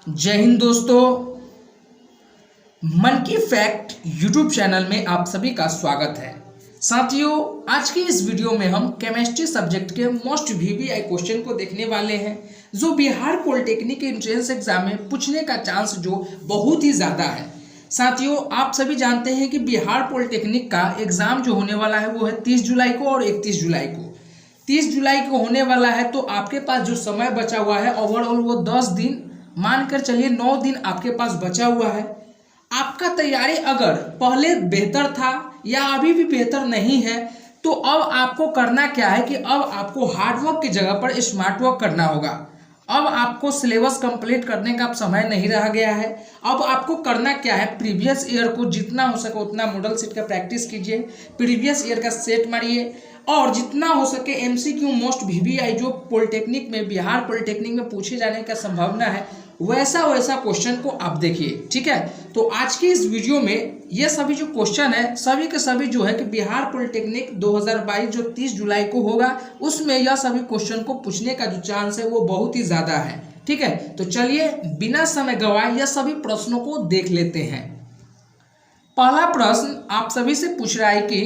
जय हिंद दोस्तों। मन की फैक्ट यूट्यूब चैनल में आप सभी का स्वागत है। साथियों, आज की इस वीडियो में हम केमिस्ट्री सब्जेक्ट के मोस्ट वीवीआई क्वेश्चन को देखने वाले हैं, जो बिहार पॉलिटेक्निक के एंट्रेंस एग्जाम में पूछने का चांस जो बहुत ही ज़्यादा है। साथियों, आप सभी जानते हैं कि बिहार पॉलिटेक्निक का एग्ज़ाम जो होने वाला है वो है 30 जुलाई को और 31 जुलाई को। 30 जुलाई को होने वाला है, तो आपके पास जो समय बचा हुआ है ओवरऑल वो 10 दिन, मानकर चलिए 9 दिन आपके पास बचा हुआ है। आपका तैयारी अगर पहले बेहतर था या अभी भी बेहतर नहीं है, तो अब आपको करना क्या है कि अब आपको हार्डवर्क की जगह पर स्मार्ट वर्क करना होगा। अब आपको सिलेबस कंप्लीट करने का अब समय नहीं रह गया है। अब आपको करना क्या है, प्रीवियस ईयर को जितना हो सके उतना मॉडल सेट का प्रैक्टिस कीजिए, प्रीवियस ईयर का सेट मारिए और जितना हो सके एमसीक्यू मोस्ट वीवीआई जो पॉलिटेक्निक में, बिहार पॉलिटेक्निक में पूछे जाने का संभावना है, वैसा क्वेश्चन को आप देखिए। ठीक है, तो आज की इस वीडियो में ये सभी जो क्वेश्चन है सभी के सभी जो है कि बिहार पॉलिटेक्निक 2022 जो 30 जुलाई को होगा उसमें यह सभी क्वेश्चन को पूछने का जो चांस है वो बहुत ही ज्यादा है। ठीक है, तो चलिए बिना समय गवाए यह सभी प्रश्नों को देख लेते हैं। पहला प्रश्न आप सभी से पूछ रहा है कि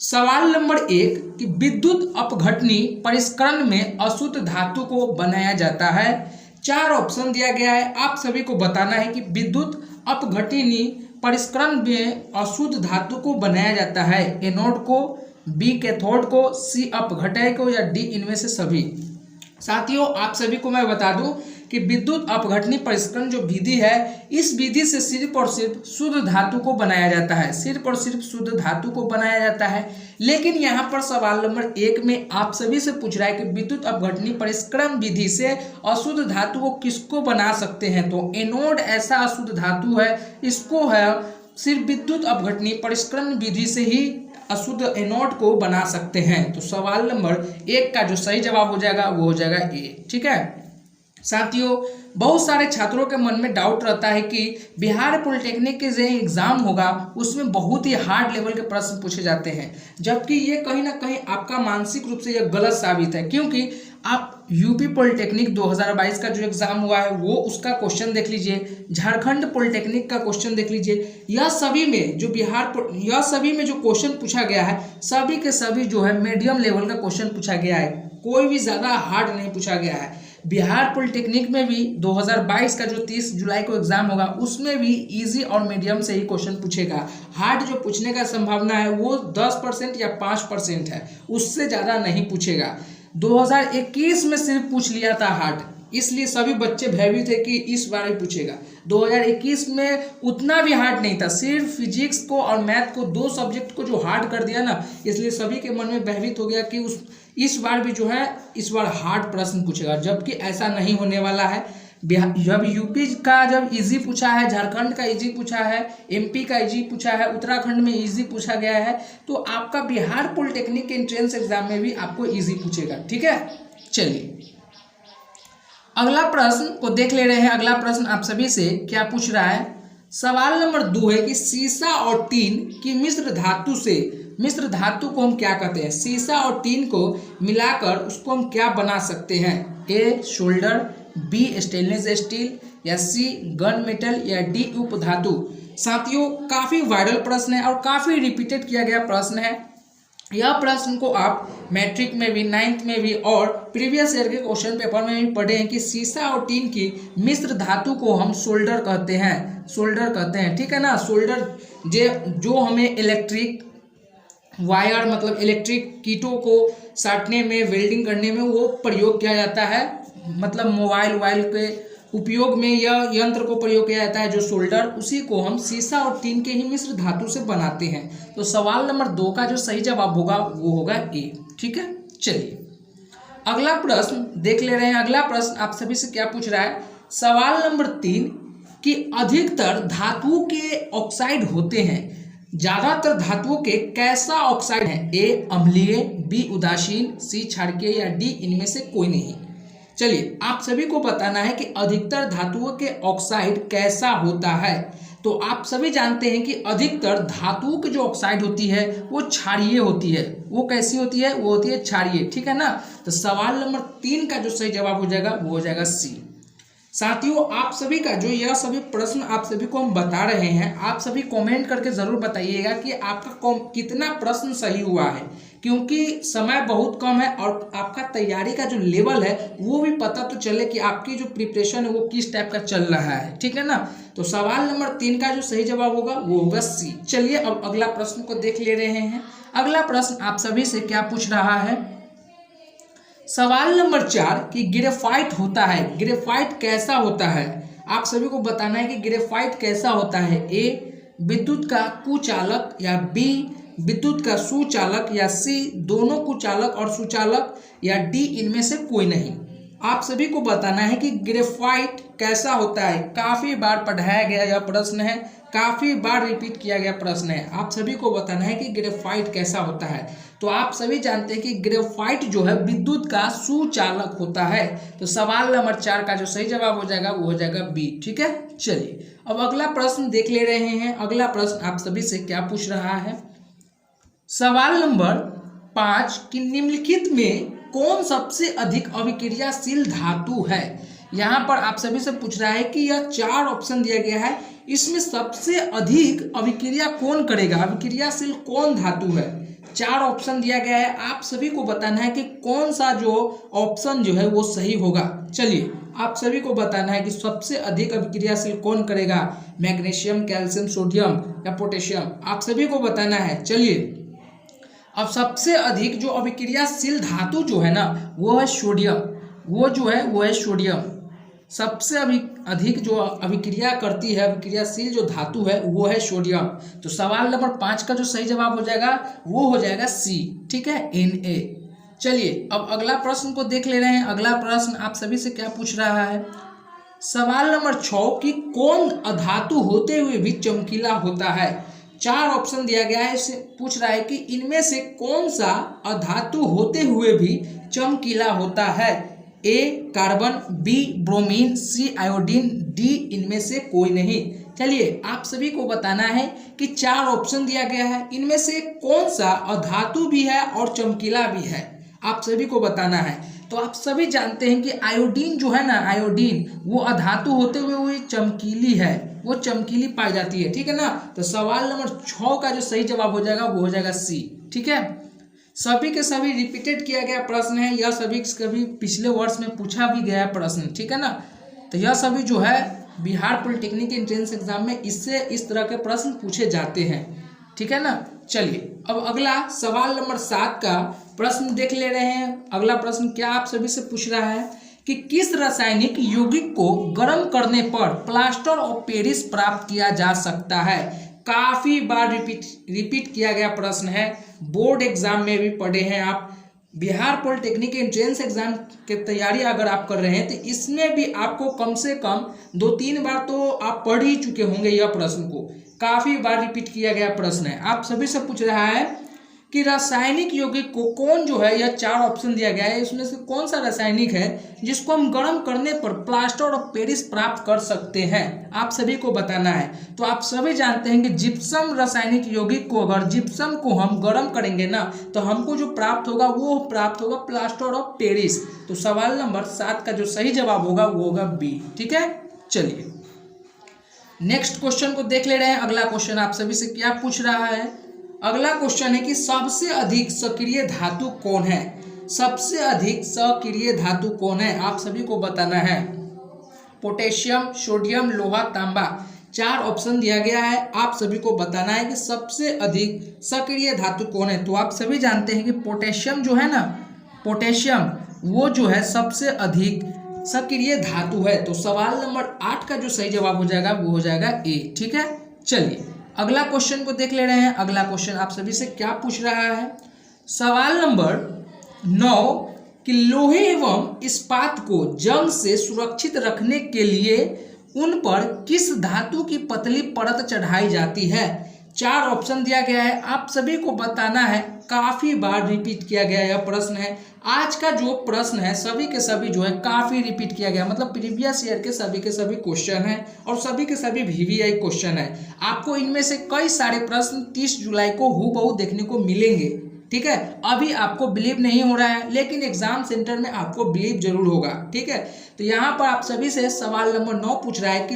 सवाल नंबर 1 कि विद्युत अपघटनी परिष्करण में अशुद्ध धातु को बनाया जाता है। 4 ऑप्शन दिया गया है, आप सभी को बताना है कि विद्युत अपघटनी परिष्करण में अशुद्ध धातु को बनाया जाता है। एनोड को, बी कैथोड को, सी अपघटय को या डी इनमें से सभी। साथियों, आप सभी को मैं बता दूं कि विद्युत अपघटनी परिष्करण जो विधि है, इस विधि से सिर्फ और सिर्फ शुद्ध धातु को बनाया जाता है, सिर्फ और सिर्फ शुद्ध धातु को बनाया जाता है। लेकिन यहाँ पर सवाल नंबर 1 में आप सभी से पूछ रहा है कि विद्युत अपघटनी परिष्करण विधि से अशुद्ध धातु को किसको बना सकते हैं। तो एनोड ऐसा अशुद्ध धातु है, इसको है सिर्फ विद्युत अपघटनी परिष्करण विधि से ही अशुद्ध एनोड को बना सकते हैं। तो सवाल नंबर 1 का जो सही जवाब हो जाएगा वो हो जाएगा ए। ठीक है साथियों, बहुत सारे छात्रों के मन में डाउट रहता है कि बिहार पॉलिटेक्निक के जो एग्जाम होगा उसमें बहुत ही हार्ड लेवल के प्रश्न पूछे जाते हैं, जबकि ये कहीं ना कहीं आपका मानसिक रूप से यह गलत साबित है। क्योंकि आप यूपी पॉलिटेक्निक 2022 का जो एग्जाम हुआ है वो उसका क्वेश्चन देख लीजिए, झारखंड पॉलिटेक्निक का क्वेश्चन देख लीजिए, यह सभी में जो क्वेश्चन पूछा गया है सभी के सभी जो है मीडियम लेवल का क्वेश्चन पूछा गया है, कोई भी ज़्यादा हार्ड नहीं पूछा गया है। बिहार पॉलिटेक्निक में भी 2022 का जो 30 जुलाई को एग्जाम होगा उसमें भी इजी और मीडियम से ही क्वेश्चन पूछेगा। हार्ड जो पूछने का संभावना है वो 10% या 5% है, उससे ज़्यादा नहीं पूछेगा। 2021 में सिर्फ पूछ लिया था हार्ड, इसलिए सभी बच्चे भयभीत थे कि इस बार ही पूछेगा। 2021 में उतना भी हार्ड नहीं था, सिर्फ फिजिक्स को और मैथ को, 2 सब्जेक्ट को जो हार्ड कर दिया ना, इसलिए सभी के मन में भयभीत हो गया कि इस बार भी जो है इस बार हार्ड प्रश्न पूछेगा, जबकि ऐसा नहीं होने वाला है। जब यूपी का जब इजी पूछा है, झारखंड का इजी पूछा है, एमपी का इजी पूछा है, उत्तराखंड में इजी पूछा गया है, तो आपका बिहार पॉलिटेक्निक के एंट्रेंस एग्जाम में भी आपको इजी पूछेगा। ठीक है, चलिए अगला प्रश्न को देख ले रहे हैं। अगला प्रश्न आप सभी से क्या पूछ रहा है, सवाल नंबर 2 है कि सीसा और टीन की मिश्र धातु को हम क्या कहते हैं। सीसा और टीन को मिलाकर उसको हम क्या बना सकते हैं। ए शोल्डर, बी स्टेनलेस स्टील या सी गन मेटल या डी उपधातु। साथियों, काफ़ी वायरल प्रश्न है और काफ़ी रिपीटेड किया गया प्रश्न है। यह प्रश्न को आप मैट्रिक में भी, 9th में भी और प्रीवियस ईयर के क्वेश्चन पेपर में भी पढ़े हैं कि सीसा और टीन की मिश्र धातु को हम सोल्डर कहते हैं। ठीक है ना, सोल्डर जो हमें इलेक्ट्रिक वायर मतलब इलेक्ट्रिक कीटों को साटने में, वेल्डिंग करने में वो प्रयोग किया जाता है। मतलब मोबाइल के उपयोग में यह यंत्र को प्रयोग किया जाता है जो सोल्डर, उसी को हम सीसा और टीन के ही मिश्र धातु से बनाते हैं। तो सवाल नंबर 2 का जो सही जवाब होगा वो होगा ए। ठीक है, चलिए अगला प्रश्न देख ले रहे हैं। अगला प्रश्न आप सभी से क्या पूछ रहा है, सवाल नंबर 3 कि अधिकतर धातुओं के ऑक्साइड होते हैं, ज्यादातर धातुओं के कैसा ऑक्साइड है। ए अम्लीय, बी उदासीन, सी क्षारकीय या डी इनमें से कोई नहीं। चलिए आप सभी को बताना है कि अधिकतर धातुओं के ऑक्साइड कैसा होता है। तो आप सभी जानते हैं कि अधिकतर धातुओं की जो ऑक्साइड होती है वो क्षारीय होती है। वो कैसी होती है, वो होती है क्षारीय। ठीक है ना, तो सवाल नंबर 3 का जो सही जवाब हो जाएगा वो हो जाएगा सी। साथियों आप सभी का जो यह सभी प्रश्न आप सभी को हम बता रहे हैं, आप सभी कमेंट करके जरूर बताइएगा कि आपका कितना प्रश्न सही हुआ है, क्योंकि समय बहुत कम है और आपका तैयारी का जो लेवल है वो भी पता तो चले कि आपकी जो प्रिपरेशन है वो किस टाइप का चल रहा है। ठीक है ना। तो सवाल नंबर 3 का जो सही जवाब होगा वो होगा सी। चलिए अब अगला प्रश्न को देख ले रहे हैं। अगला प्रश्न आप सभी से क्या पूछ रहा है, सवाल नंबर 4 कि ग्रेफाइट होता है, ग्रेफाइट कैसा होता है। आप सभी को बताना है कि ग्रेफाइट कैसा होता है। ए विद्युत का कुचालक, या बी विद्युत का सुचालक, या सी दोनों कुचालक और सुचालक, या डी इनमें से कोई नहीं। आप सभी को बताना है कि ग्रेफाइट कैसा होता है। काफी बार पढ़ाया गया यह प्रश्न है, काफी बार रिपीट किया गया प्रश्न है। आप सभी को बताना है कि ग्रेफाइट कैसा होता है। तो आप सभी जानते हैं कि ग्रेफाइट जो है विद्युत का सुचालक होता है। तो सवाल नंबर 4 का जो सही जवाब हो जाएगा वो हो जाएगा बी। ठीक है। चलिए अब अगला प्रश्न देख ले रहे हैं। अगला प्रश्न आप सभी से क्या पूछ रहा है, सवाल नंबर 5 कि निम्नलिखित में कौन सबसे अधिक अभिक्रियाशील धातु है। यहाँ पर आप सभी से पूछ रहा है कि यह 4 ऑप्शन दिया गया है, इसमें सबसे अधिक अभिक्रिया कौन करेगा, अभिक्रियाशील कौन धातु है। 4 ऑप्शन दिया गया है, आप सभी को बताना है कि कौन सा जो ऑप्शन जो है वो सही होगा। चलिए आप सभी को बताना है कि सबसे अधिक अभिक्रियाशील कौन करेगा, मैग्नीशियम, कैल्शियम, सोडियम या पोटेशियम। आप सभी को बताना है। चलिए अब सबसे अधिक जो अभिक्रियाशील धातु जो है ना वो है सोडियम, वो जो है वो है सोडियम। सबसे अधिक जो अभिक्रिया करती है, अभिक्रियाशील जो धातु है वो है सोडियम। तो सवाल नंबर 5 का जो सही जवाब हो जाएगा वो हो जाएगा सी। ठीक है, Na। चलिए अब अगला प्रश्न को देख ले रहे हैं। अगला प्रश्न आप सभी से क्या पूछ रहा है, सवाल नंबर 6 कि कौन अधातु होते हुए भी चमकीला होता है। 4 ऑप्शन दिया गया है, इसे पूछ रहा है कि इनमें से कौन सा अधातु होते हुए भी चमकीला होता है। ए कार्बन, बी ब्रोमीन, सी आयोडीन, डी इनमें से कोई नहीं। चलिए आप सभी को बताना है कि 4 ऑप्शन दिया गया है, इनमें से कौन सा अधातु भी है और चमकीला भी है, आप सभी को बताना है। तो आप सभी जानते हैं कि आयोडीन जो है ना, आयोडीन वो अधातु होते हुए वो चमकीली है, वो चमकीली पाई जाती है। ठीक है ना। तो सवाल नंबर 6 का जो सही जवाब हो जाएगा वो हो जाएगा सी। ठीक है। सभी के सभी रिपीटेड किया गया प्रश्न है, यह सभी कभी पिछले वर्ष में पूछा भी गया प्रश्न। ठीक है ना। तो यह सभी जो है बिहार पॉलिटेक्निक एंट्रेंस एग्जाम में इससे इस तरह के प्रश्न पूछे जाते हैं। ठीक है ना। चलिए अब अगला सवाल नंबर 7 का प्रश्न देख ले रहे हैं। अगला प्रश्न क्या आप सभी से पूछ रहा है कि किस रासायनिक यौगिक को गर्म करने पर प्लास्टर ऑफ पेरिस प्राप्त किया जा सकता है। काफी बार रिपीट किया गया प्रश्न है, बोर्ड एग्जाम में भी पढ़े हैं आप, बिहार पॉलिटेक्निक एंट्रेंस एग्जाम की तैयारी अगर आप कर रहे हैं तो इसमें भी आपको कम से कम 2-3 बार तो आप पढ़ ही चुके होंगे। यह प्रश्न को काफी बार रिपीट किया गया प्रश्न है। आप सभी से पूछ रहा है कि रासायनिक यौगिक को कौन जो है, यह 4 ऑप्शन दिया गया है, इसमें से कौन सा रासायनिक है जिसको हम गर्म करने पर प्लास्टर ऑफ पेरिस प्राप्त कर सकते हैं, आप सभी को बताना है। तो आप सभी जानते हैं कि जिप्सम रासायनिक यौगिक को, अगर जिप्सम को हम गर्म करेंगे ना तो हमको जो प्राप्त होगा वो प्राप्त होगा प्लास्टर ऑफ पेरिस। तो सवाल नंबर 7 का जो सही जवाब होगा वो होगा बी। ठीक है। चलिए नेक्स्ट क्वेश्चन को देख ले रहे हैं। अगला क्वेश्चन आप सभी से क्या पूछ रहा है, अगला क्वेश्चन है कि सबसे अधिक सक्रिय धातु कौन है। सबसे अधिक सक्रिय धातु कौन है, आप सभी को बताना है। पोटेशियम, सोडियम, लोहा, तांबा, 4 ऑप्शन दिया गया है, आप सभी को बताना है कि सबसे अधिक सक्रिय धातु कौन है। तो आप सभी जानते हैं कि पोटेशियम जो है ना, पोटेशियम वो जो है सबसे अधिक सक्रिय धातु है। तो सवाल नंबर 8 का जो सही जवाब हो जाएगा वो हो जाएगा ए। ठीक है। चलिए अगला क्वेश्चन को देख ले रहे हैं। अगला क्वेश्चन आप सभी से क्या पूछ रहा है, सवाल नंबर 9 कि लोहे एवं इस्पात को जंग से सुरक्षित रखने के लिए उन पर किस धातु की पतली परत चढ़ाई जाती है। 4 ऑप्शन दिया गया है, आप सभी को बताना है। काफी बार रिपीट किया गया यह प्रश्न है। आज का जो प्रश्न है सभी के सभी जो है काफी रिपीट किया गया, मतलब प्रीवियस ईयर के सभी क्वेश्चन है और सभी के सभी VVI क्वेश्चन है। आपको इनमें से कई सारे प्रश्न 30 जुलाई को हूबहू देखने को मिलेंगे। ठीक है। अभी आपको बिलीव नहीं हो रहा है, लेकिन एग्जाम सेंटर में आपको बिलीव जरूर होगा, ठीक है। तो यहाँ पर आप सभी से सवाल नंबर 9 पूछ रहा है कि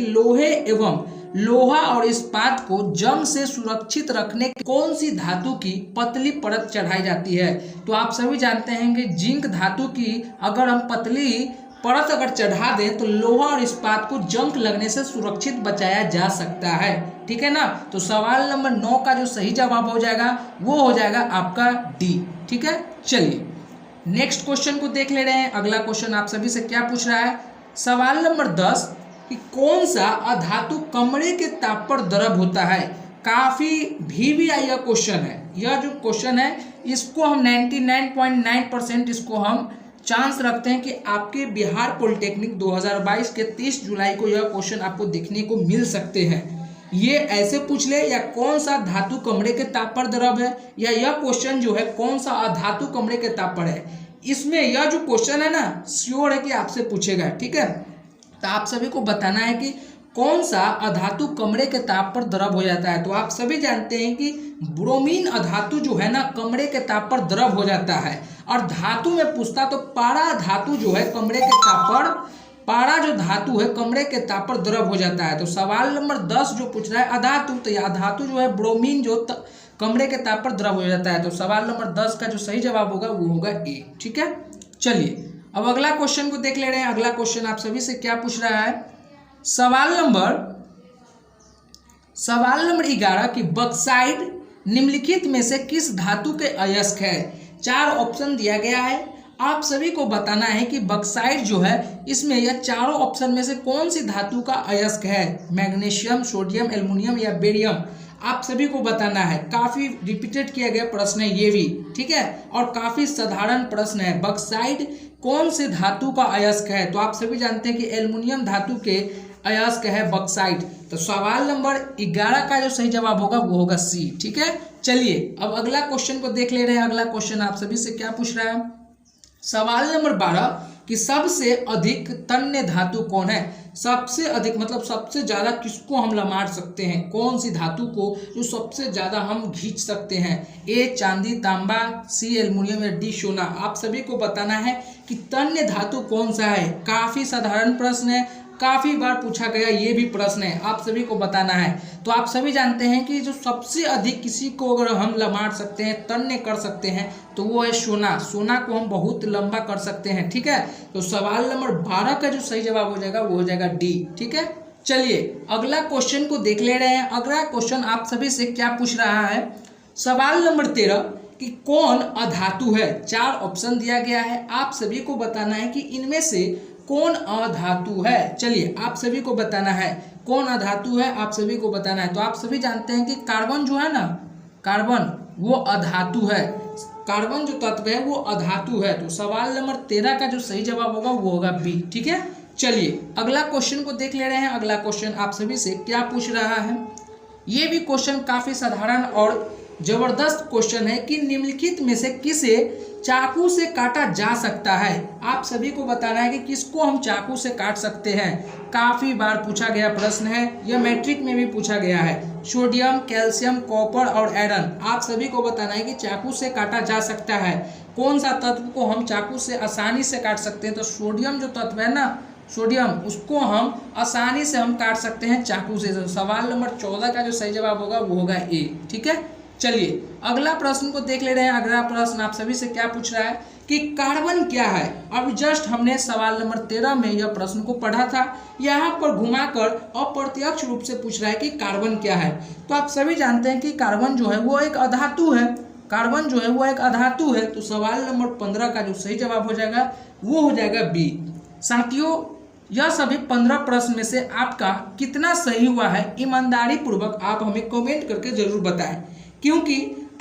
लोहा और इस्पात को जंग से सुरक्षित रखने की कौन सी धातु की पतली परत चढ़ाई जाती है। तो आप सभी जानते हैं कि जिंक धातु की अगर हम पतली परत अगर चढ़ा दें तो लोहा और इस्पात को जंग लगने से सुरक्षित बचाया जा सकता है, ठीक है ना। तो सवाल नंबर 9 का जो सही जवाब हो जाएगा वो हो जाएगा आपका डी, ठीक है। चलिए नेक्स्ट क्वेश्चन को देख ले रहे हैं। अगला क्वेश्चन आप सभी से क्या पूछ रहा है, सवाल नंबर 10 कि कौन सा अधातु कमरे के ताप पर द्रव होता है। काफी VVI का क्वेश्चन है, यह जो क्वेश्चन है इसको हम 99.9% इसको हम चांस रखते हैं कि आपके बिहार पॉलिटेक्निक 2022 के 30 जुलाई को यह क्वेश्चन आपको देखने को मिल सकते हैं। ये ऐसे पूछ ले या कौन सा धातु कमरे के ताप पर द्रव है, या यह क्वेश्चन जो है कौन सा अधातु कमरे के ताप पर है, इसमें यह जो क्वेश्चन है ना श्योर है कि आपसे पूछेगा, ठीक है। तो आप सभी को बताना है कि कौन सा अधातु कमरे के ताप पर द्रव हो जाता है। तो आप सभी जानते हैं कि ब्रोमीन अधातु जो है ना कमरे के ताप पर द्रव हो जाता है। और धातु में पूछता तो पारा धातु जो है कमरे के ताप पर, पारा जो धातु है कमरे के ताप पर द्रव हो जाता है। तो सवाल नंबर 10 जो पूछ रहा है अधातु, तो यह अधातु जो है ब्रोमीन जो कमरे के ताप पर द्रव हो जाता है। तो सवाल नंबर 10 का जो सही जवाब होगा वो होगा ए, ठीक है। चलिए अब अगला क्वेश्चन को देख ले रहे हैं। अगला क्वेश्चन आप सभी से क्या पूछ रहा है, सवाल नंबर 11 की बक्साइड निम्नलिखित में से किस धातु के अयस्क है। 4 ऑप्शन दिया गया है, आप सभी को बताना है कि बक्साइड जो है इसमें यह चारों ऑप्शन में से कौन सी धातु का अयस्क है, मैग्नीशियम, सोडियम, एल्युमिनियम या बेरियम। आप सभी को बताना है, काफी रिपीटेड किया गया प्रश्न है ये भी, ठीक है, और काफी साधारण प्रश्न है। बक्साइड कौन से धातु का अयस्क है, तो आप सभी जानते हैं कि एल्युमिनियम धातु के अयस्क है बक्साइड। तो सवाल नंबर 11 का जो सही जवाब होगा वो होगा सी, ठीक है। चलिए अब अगला क्वेश्चन को देख ले रहे हैं। अगला क्वेश्चन आप सभी से क्या पूछ रहा है, सवाल नंबर 12 कि सबसे अधिक तन्य धातु कौन है। सबसे अधिक मतलब सबसे ज्यादा किसको हम लमाट सकते हैं, कौन सी धातु को जो सबसे ज्यादा हम खींच सकते हैं। ए चांदी, तांबा, सी एल्युमिनियम या डी सोना। आप सभी को बताना है कि तन्य धातु कौन सा है। काफी साधारण प्रश्न है, काफी बार पूछा गया ये भी प्रश्न है, आप सभी को बताना है। तो आप सभी जानते हैं कि जो सबसे अधिक किसी को अगर हम लमाट सकते हैं, तन्य कर सकते हैं, तो वो है सोना। सोना को हम बहुत लंबा कर सकते हैं, ठीक है। तो सवाल नंबर 12 का जो सही जवाब हो जाएगा वो हो जाएगा डी, ठीक है। चलिए अगला क्वेश्चन को देख ले रहे हैं। अगला क्वेश्चन आप सभी से क्या पूछ रहा है, सवाल नंबर 13 कि कौन अधातु है। 4 ऑप्शन दिया गया है, आप सभी को बताना है कि इनमें से कौन अधातु है। चलिए आप सभी को बताना है कौन अधातु है, आप सभी को बताना है। तो आप सभी जानते हैं कि कार्बन जो है ना, कार्बन वो अधातु है, कार्बन जो तत्व है वो अधातु है। तो सवाल नंबर 13 का जो सही जवाब होगा वो होगा बी, ठीक है। चलिए अगला क्वेश्चन को देख ले रहे हैं। अगला क्वेश्चन आप सभी से क्या पूछ रहा है, ये भी क्वेश्चन काफी साधारण और जबरदस्त क्वेश्चन है कि निम्नलिखित में से किसे चाकू से काटा जा सकता है। आप सभी को बताना है कि किसको हम चाकू से काट सकते हैं। काफी बार पूछा गया प्रश्न है, यह मैट्रिक में भी पूछा गया है। सोडियम, कैल्शियम, कॉपर और आयरन। आप सभी को बताना है कि चाकू से काटा जा सकता है। कौन सा तत्व को हम चाकू से आसानी से काट सकते हैं, तो सोडियम जो तत्व है ना, सोडियम, उसको हम आसानी से हम काट सकते हैं चाकू से। तो सवाल नंबर 14 का जो सही जवाब होगा वो होगा ए, ठीक है। चलिए अगला प्रश्न को देख ले रहे हैं। अगला प्रश्न आप सभी से क्या पूछ रहा है कि कार्बन क्या है। अब जस्ट हमने सवाल नंबर 13 में यह प्रश्न को पढ़ा था, यहाँ पर घुमाकर अप्रत्यक्ष रूप से पूछ रहा है कि कार्बन क्या है। तो आप सभी जानते हैं कि कार्बन जो है वो एक अधातु है, कार्बन जो है वो एक अधातु है। तो सवाल नंबर 15 का जो सही जवाब हो जाएगा वो हो जाएगा बी। साथियों यह सभी 15 प्रश्न में से आपका कितना सही हुआ है, ईमानदारी पूर्वक आप हमें कमेंट करके जरूर बताएं, क्योंकि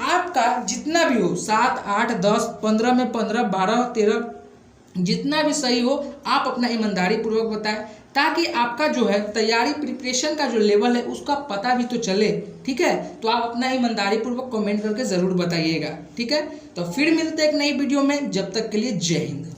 आपका जितना भी हो 7, 8, 10, 15 में 15, 12, 13 जितना भी सही हो आप अपना ईमानदारी पूर्वक बताएं, ताकि आपका जो है तैयारी प्रिपरेशन का जो लेवल है उसका पता भी तो चले, ठीक है। तो आप अपना ईमानदारी पूर्वक कमेंट करके ज़रूर बताइएगा, ठीक है। तो फिर मिलते हैं एक नई वीडियो में, जब तक के लिए जय हिंद।